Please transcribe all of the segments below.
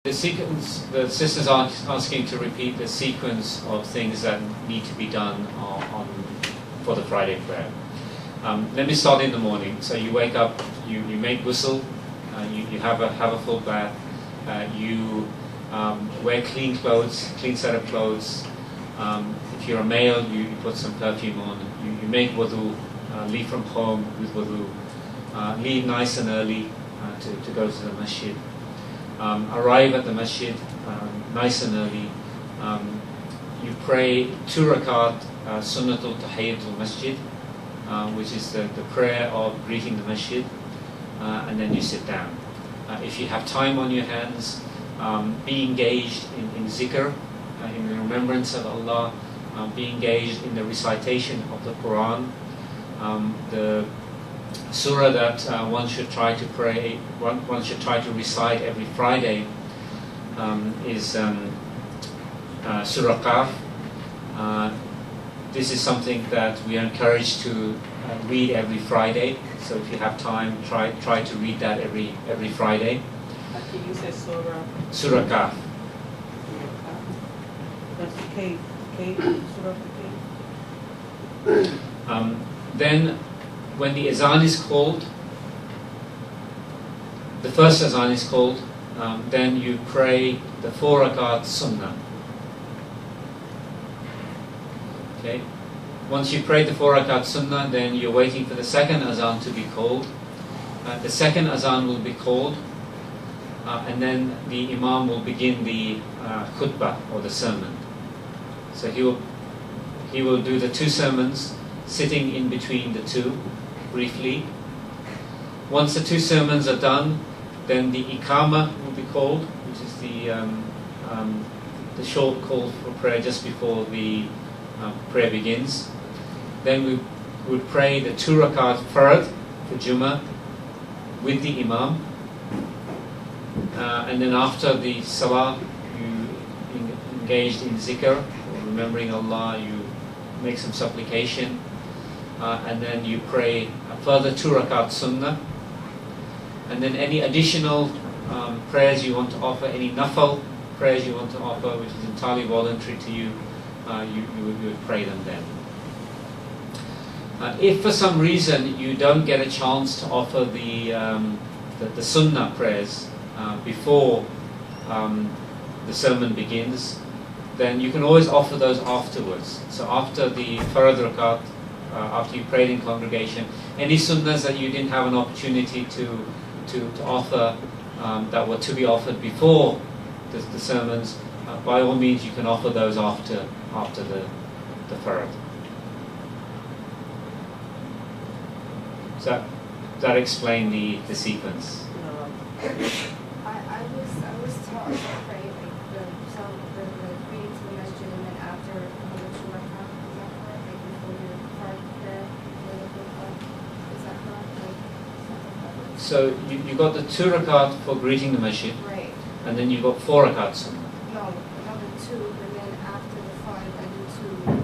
The sequence, the sisters are asking to repeat the sequence of things that need to be done for the Friday prayer. Let me start in the morning. So you wake up, you make ghusl, you have a full bath, you wear clean clothes, clean set of clothes. If you're a male, you put some perfume on. You make wudu, leave from home with wudu, leave nice and early to go to the masjid. Arrive at the masjid nice and early. You pray 2 rakat sunnatul tahiyyatul masjid, which is the prayer of greeting the masjid, and then you sit down. If you have time on your hands, be engaged in zikr, in the remembrance of Allah, be engaged in the recitation of the Quran. The surah that one should try to pray, one should try to recite every Friday is Surah Qaf. This is something that we are encouraged to read every Friday. So if you have time, try to read that every Friday. Can you say Surah? Surah Qaf. That's the K. Surah the K. Then, when the azan is called, the first azan is called, then you pray the 4 rakat sunnah. Okay. Once you pray the 4 rakat sunnah, then you're waiting for the second azan to be called. The second azan will be called, and then the imam will begin the khutbah or the sermon. So he will do the 2 sermons, sitting in between the 2. Briefly. Once the 2 sermons are done, then the iqamah will be called, which is the short call for prayer just before the prayer begins. Then we would pray the 2 rakat farad for Jummah with the imam, and then after the salah, you engaged in zikr, or remembering Allah. You make some supplication. And then you pray a further 2 rakat sunnah, and then any additional prayers you want to offer, any nafal prayers you want to offer, which is entirely voluntary to you, you would pray them then. If for some reason you don't get a chance to offer the sunnah prayers before the sermon begins, then you can always offer those afterwards. So after the farad rakat, after you prayed in congregation, any sunnahs that you didn't have an opportunity to offer, that were to be offered before the sermons, by all means you can offer those after the farad. So that explain the sequence. I was taught to pray like the reading to the masjid and then after another 2 rakat. Is that correct? Like before your part prayer, is that correct? Like something like that? So you got the 2 rakat for greeting the masjid, Right. and then you got 4 rakat sunnah. No, another 2, and then after the 5, I do 2 or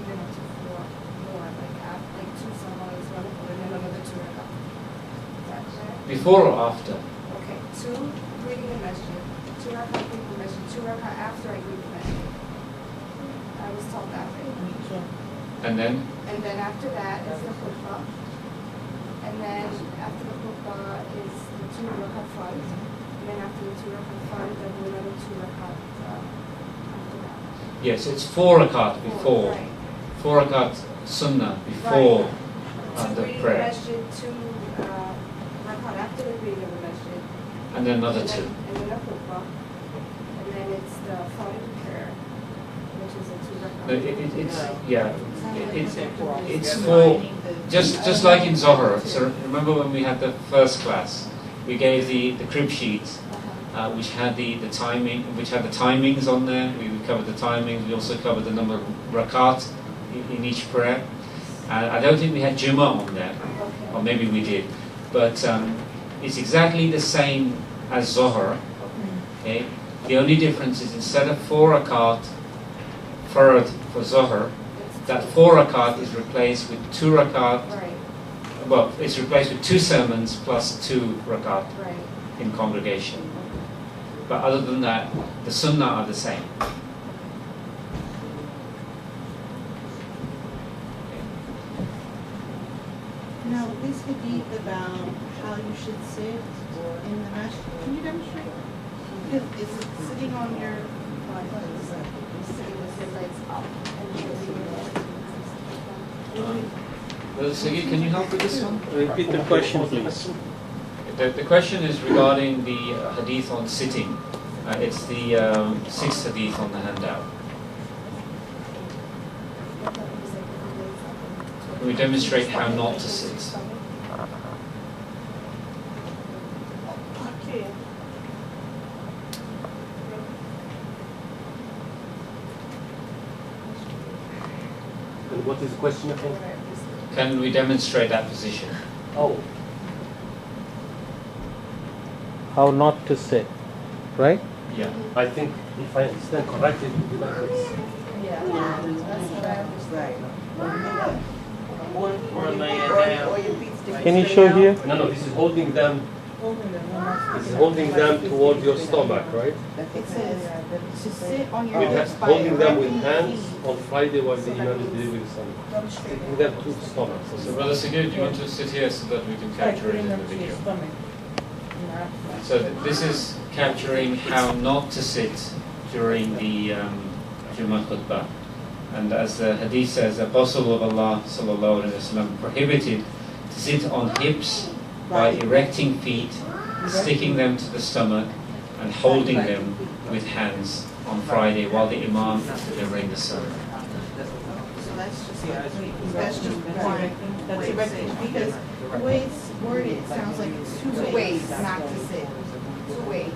even up to 4 more. Like after, like 2 salah as well, and then another 2 rakat. Is that correct? Before or after? Okay, 2 greeting the masjid, 2 rakat greeting the masjid, 2 rakat after I greet the masjid. I was taught that way. And then After that is the khutbah. And then after the khutbah is the 2 rakat fard. And then after the 2 rakat fard, then do another 2 rakat after that. yes, it's 4 rakat before, Right. 4 rakat sunnah before Two the greeting the prayer, masjid, 2 rakat after the greeting of the masjid. and then another And 2. then the khutbah. And then it's the fard prayer, which is a 2 rakat. It's for just like in Zohar. So remember when we had the first class, we gave the crib sheet, which had the timings on there. We covered the timings. We also covered the number of rakat in each prayer. I don't think we had Jummah on there, or maybe we did, but it's exactly the same as Zohar. Okay, the only difference is instead of 4 rakat farad for Zohar, that 4 rakat is replaced with 2 rakat. Right. Well, it's replaced with 2 sermons plus 2 rakat Right. in congregation. But other than that, the sunnah are the same. Now, this hadith about how you should sit in the masjid, can you demonstrate? Is it sitting on your Sitting with your legs up and raising your legs. Well, Sagir, can you help with this one? Repeat the question, please. The question is regarding the hadith on sitting. It's the sixth hadith on the handout. We demonstrate how not to sit. Okay. And what is the question again? Can we demonstrate that position? Oh. How not to sit, right? Yeah. I think if I understand correctly, it would be like this. right? Or laying Or down. your feet sticking Can you straight show out? here? No, this is holding them. Holding them. This is holding them towards your stomach, right? It says to sit on your With hips by holding them with erecting your hands feet. on Friday while the imam is delivering the sermon. Taking them to the stomach. So, Brother Sagir, do you want to sit here so that we can capture it in the video? So this is capturing how not to sit during the Jummah khutbah. And as the hadith says, the Apostle of Allah sallallahu alaihi wasallam prohibited to sit on hips by erecting feet, sticking them to the stomach, and holding them with hands on Friday while the Imam is delivering the sermon. So that's just one. That's erecting, because the way it's worded, it sounds like it's two ways not to sit. 2 ways.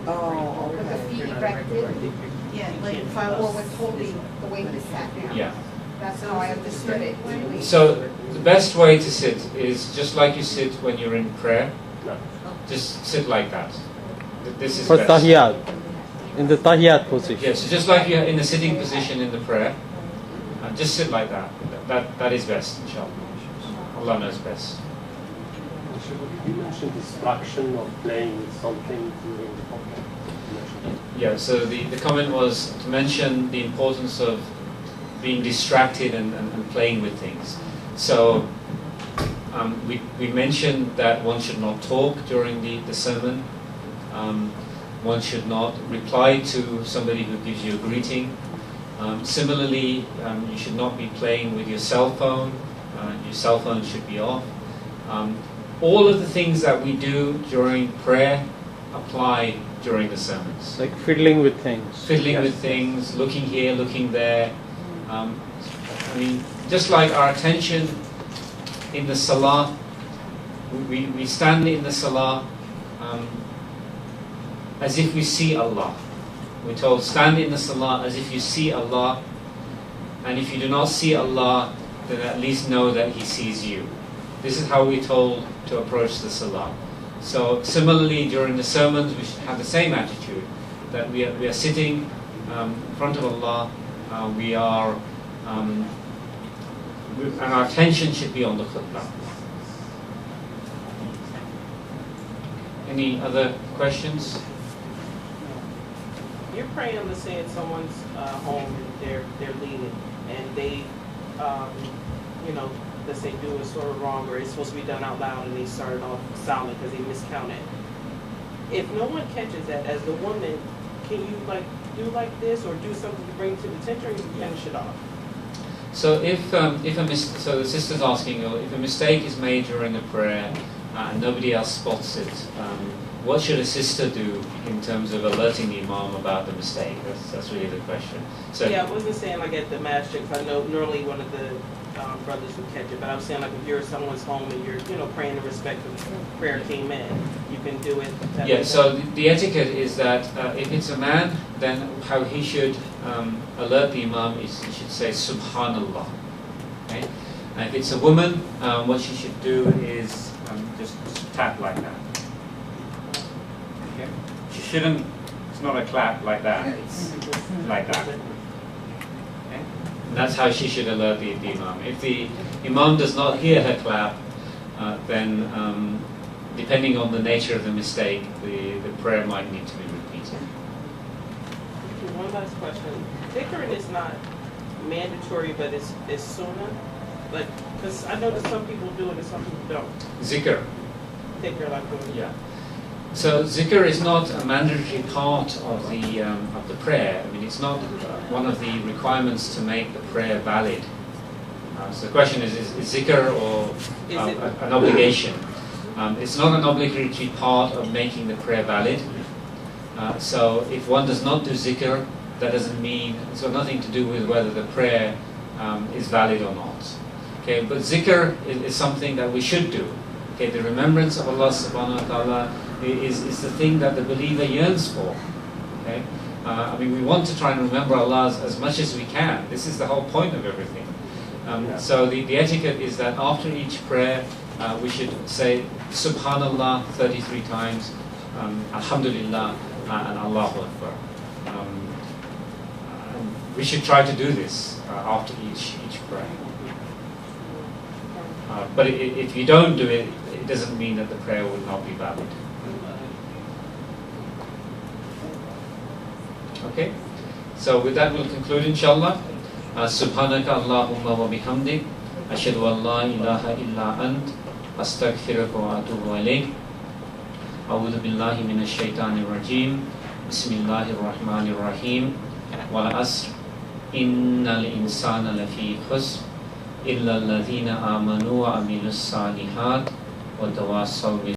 Oh, With the feet erected Yeah, like if I or was with holding the way he sat down. Yeah. That's how I understood it. 2 ways. So the best way to sit is just like you sit when you're in prayer. No. Just sit like that. This is For best. tahiyat, in the tahiyat position. Yeah, so just like you're in the sitting position in the prayer, just sit like that. That is best, inshallah. Allah knows best. You mentioned distraction of playing with something during the khutbah. Yeah, so the comment was to mention the importance of being distracted and playing with things. So we mentioned that one should not talk during the sermon. One should not reply to somebody who gives you a greeting. Similarly, you should not be playing with your cell phone. Your cell phone should be off. All of the things that we do during prayer apply during the sermons. Like fiddling with things. Fiddling with things, looking here, looking there. I mean, just like our attention in the salah, we stand in the salah as if we see Allah. We're told, stand in the salah as if you see Allah, and if you do not see Allah, then at least know that He sees you. This is how we're told to approach the salah. So similarly, during the sermons, we should have the same attitude, that we are sitting in front of Allah, and our attention should be on the khutbah. Any other questions? You're praying, let's say at someone's home, and they're leaving, and they, let's say do it sort of wrong, or it's supposed to be done out loud, and they started off silent because they miscounted. If no one catches that, as the woman, can you do like this, or do something to bring to the attention, or you finish it off? So so the sister's asking, if a mistake is made during the prayer and nobody else spots it, what should a sister do in terms of alerting the imam about the mistake? That's really the question. So Yeah, I wasn't saying like at the masjid, 'cause I know normally one of the brothers would catch it, but I'm saying like if you're at someone's home and you're praying in respect of prayer came in, you can do it. yeah, so the etiquette is that if it's a man, then how he should alert the imam is he should say Subhanallah. Okay? And if it's a woman, what she should do is just tap like that. Okay? She shouldn't. It's not a clap like that. It's like that. Okay? And that's how she should alert the imam. If the imam does not hear her clap, then depending on the nature of the mistake, the prayer might need to be repeated. One last question. Dhikr is not mandatory, but it's sunnah. Like, because I know that some people do it and some people don't. Zikr. Dhikr, like Yeah. So zikr is not a mandatory part of the prayer. I mean, it's not one of the requirements to make the prayer valid. So the question is zikr or an obligation? It's not an obligatory part of making the prayer valid. So if one does not do zikr, that doesn't mean, it's got nothing to do with whether the prayer is valid or not. Okay, but zikr is something that we should do. Okay, the remembrance of Allah subhanahu wa ta'ala is the thing that the believer yearns for. Okay, I mean, we want to try and remember Allah as much as we can. This is the whole point of everything. So the etiquette is that after each prayer, we should say Subhanallah 33 times, Alhamdulillah, and Allahu Akbar. We should try to do this after each prayer. But if you don't do it, it doesn't mean that the prayer will not be valid. Okay? So with that we'll conclude, inshallah. Subhanaka Allahumma wa bihamdik, ashhadu an la ilaha illa ant, astaghfiruka wa atubu ilayk. A'udhu billahi minash shaitanir rajim. Bismillahir rahmanir rahim. Wal asr. Innal insana lafi khusr. إلا الذين آمنوا وعملوا الصالحات وتواصوا